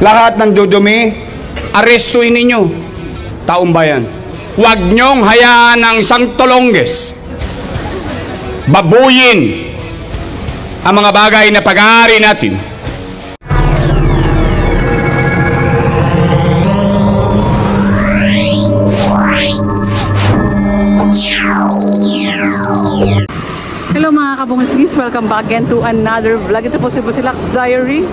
Lahat ng dudumi, arestuin ninyo. Taong bayan, huwag niyong hayaan ng isang tolongges babuyin ang mga bagay na pag-aari natin. Hello mga kabungisgis, welcome back again to another vlog. Ito po si Busilak's Diary,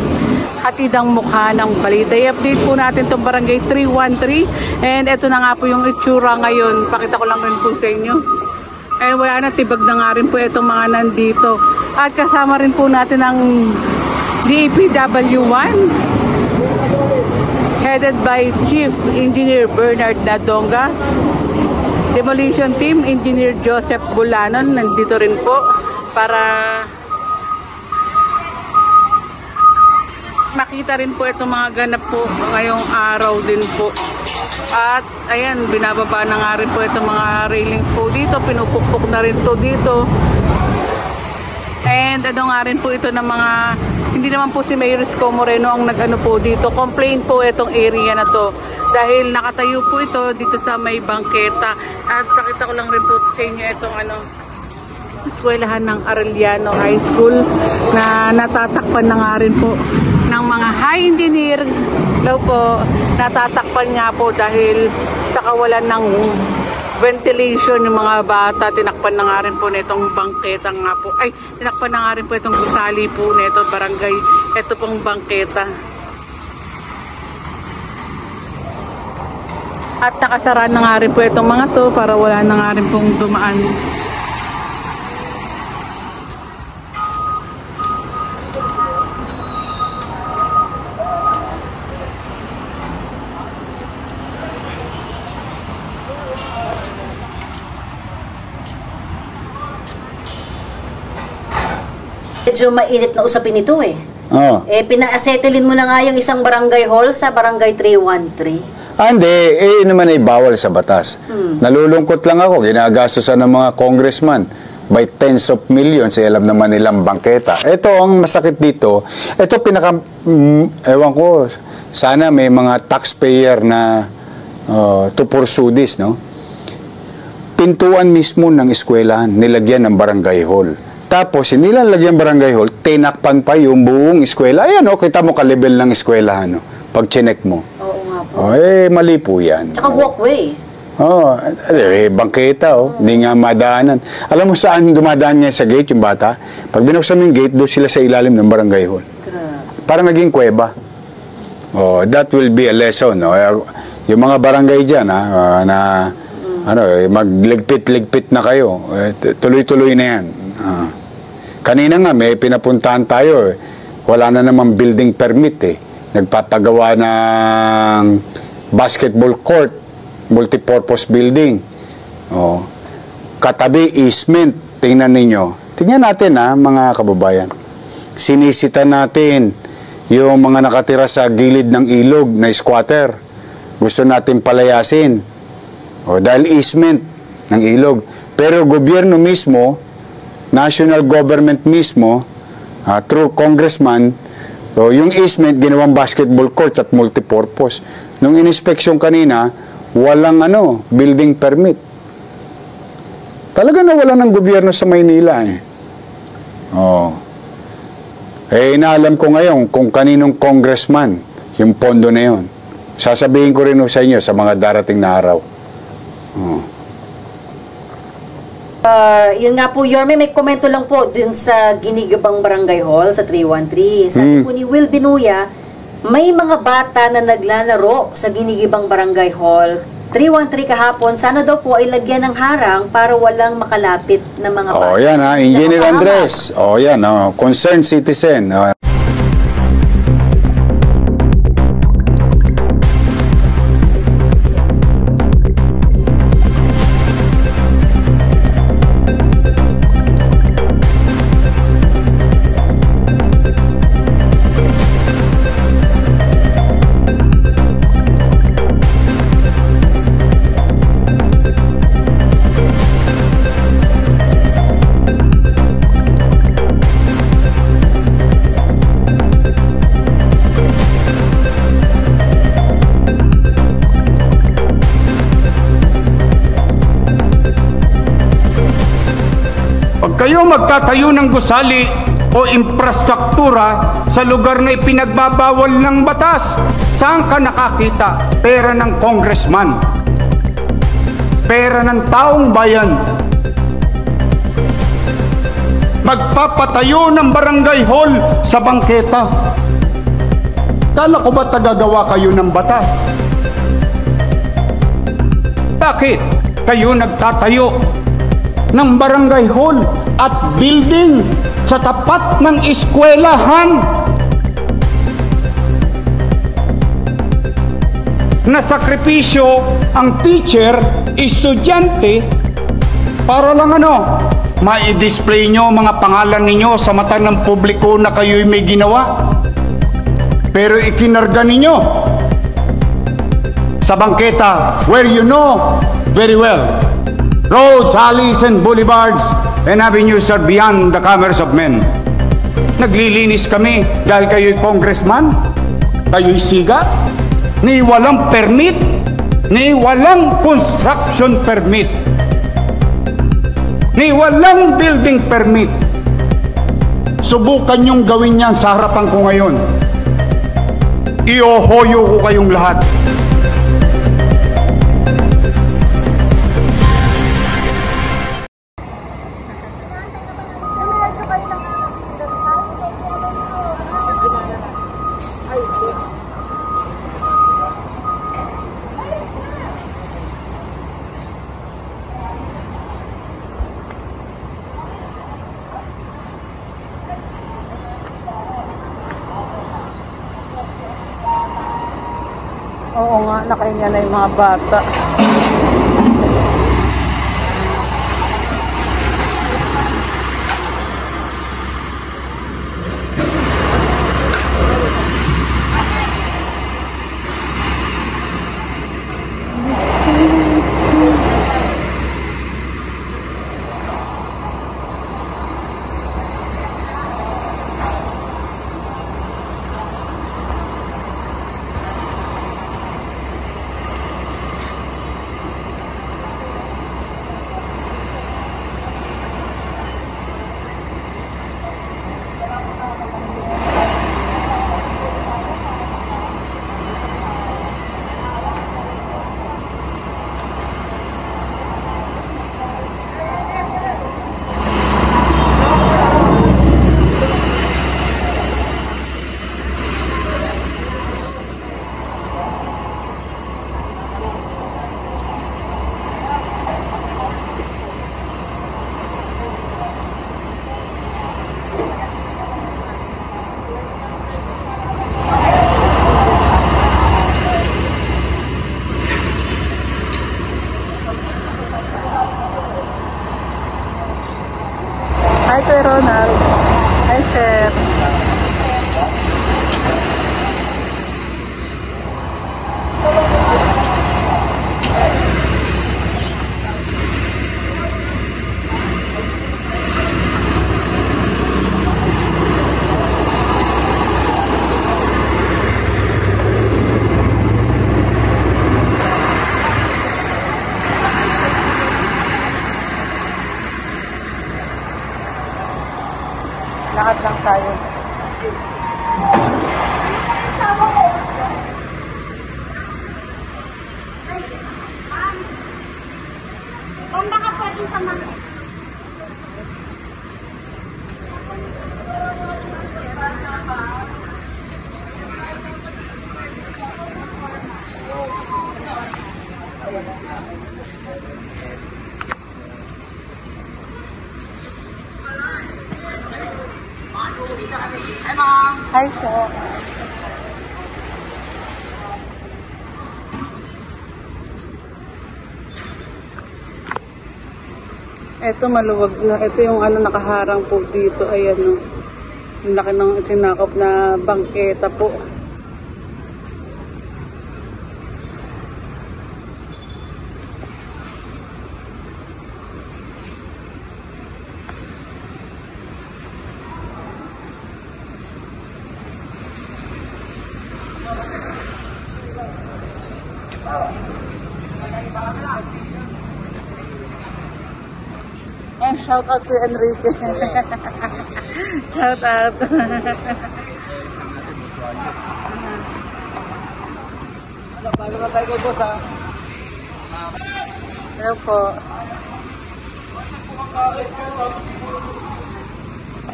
hatid ang mukha ng balita. I-update po natin itong barangay 313 and ito na nga po yung itsura ngayon. Pakita ko lang rin po sa inyo. Eh wala na, tibag na nga rin po itong mga nandito. At kasama rin po natin ang DAPW1 headed by Chief Engineer Bernard Nadonga. Demolition Team, Engineer Joseph Bulanon, nandito rin po para makita rin po itong mga ganap po ngayong araw din po. At ayan, binababa na nga rin po itong mga railings po dito, pinupukpok na rin to dito. And ano nga rin po ito ng mga, hindi naman po si Mayor Isko Moreno ang nag-ano po dito, complain po itong area na to. Dahil nakatayo po ito dito sa may bangketa. At pakita ko lang rin po sa inyo itong eskwelahan ng Arellano High School na natatakpan na nga rin po ng mga high engineer daw po. Natatakpan nga po dahil sa kawalan ng ventilation yung mga bata. Tinakpan na nga rin po nitong bangketa nga po. Ay, tinakpan na nga rin po itong gusali po nito barangay. Ito pong bangketa. At nakasara na nga rin po itong mga to para wala na nga rin pong dumaan. Medyo mainit na usapin ito eh. Oh. Pina-settlin mo na nga yung isang barangay hall sa barangay 313. Hindi. Naman ay bawal sa batas. Nalulungkot lang ako. Ginagastosan ng mga congressman by tens of millions. Alam naman nilang bangketa. Ito, ang masakit dito. Ito, ewan ko, sana may mga taxpayer na to pursue this, no? Pintuan mismo ng eskwelahan, nilagyan ng barangay hall. Tapos, hindi lang lagyan barangay hall, tinakpan pa yung buong eskwela. Ayan, kita mo ka-level ng eskwelahan, no? Pag chinek mo. Oo nga po. Mali po yan. Tsaka walkway. Bangketa, hindi nga madaanan. Alam mo saan dumadaan niya sa gate, yung bata? Pag binuksan mo yung gate, doon sila sa ilalim ng barangay hall. Parang naging kuweba. That will be a lesson, no? Yung mga barangay dyan, magligpit-ligpit na kayo. Tuloy-tuloy na yan. Kanina nga, may pinapuntahan tayo. Wala na namang building permit, Nagpapagawa ng basketball court, multipurpose building. Katabi, easement. Tingnan ninyo. Tingnan natin, mga kababayan. Sinisita natin yung mga nakatira sa gilid ng ilog na squatter. Gusto natin palayasin. Dahil easement ng ilog. Pero gobyerno mismo, national government mismo, through congressman, yung easement, ginawang basketball court at multipurpose. Nung inspeksyon kanina, walang building permit. Talaga nawala ng gobyerno sa Maynila, inaalam ko ngayon kung kaninong congressman yung pondo na yun. Sasabihin ko rin sa inyo sa mga darating na araw. Yun nga po, Yorme, may komento lang po dun sa Ginigabang Barangay Hall sa 313. Sabi po ni Will Binuya, may mga bata na naglalaro sa Ginigibang Barangay Hall 313 kahapon. Sana daw po ay lagyan ng harang para walang makalapit na mga bata. Yan Engineer Andres. Yan, concerned citizen. kayo magtatayo ng gusali o infrastruktura sa lugar na ipinagbabawal ng batas, saan ka nakakita? Pera ng congressman, pera ng taong bayan. Magpapatayo ng barangay hall sa bangketa. Kala ko ba tagagawa kayo ng batas? Bakit kayo nagtatayo ng barangay hall at building sa tapat ng eskwelahan? Nasakripisyo ang teacher, estudyante, para lang ma-display nyo mga pangalan ninyo sa mata ng publiko na kayo'y may ginawa. Pero ikinarga ninyo sa bangketa where you know very well roads, alleys, and boulevards and avenues are beyond the commerce of men. Naglilinis kami dahil kayo'y congressman, kayo'y siga, ni walang permit, ni walang construction permit, ni walang building permit. Subukan nyong gawin yan sa harapan ko ngayon. Iohoyo ko kayong lahat. Oo nga, nakahinga na yung mga bata. Hi, Sir Ronald. Hi, Sir. Lakad lang tayo. Kung baka pwedeng samahan. Hi, Sir. Ito maluwag na. Ito yung nakaharang po dito. Ayan o. Yung laki ng sinakop na bangketa po. And shout out to Enrique. Shout out. Bago na tayo kay boss ha. Ayan po.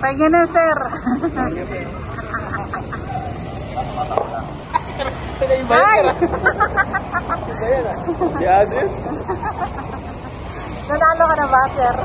Pahinga na, sir. Ay! Yeah, this. Nanalo ka na ba, sir?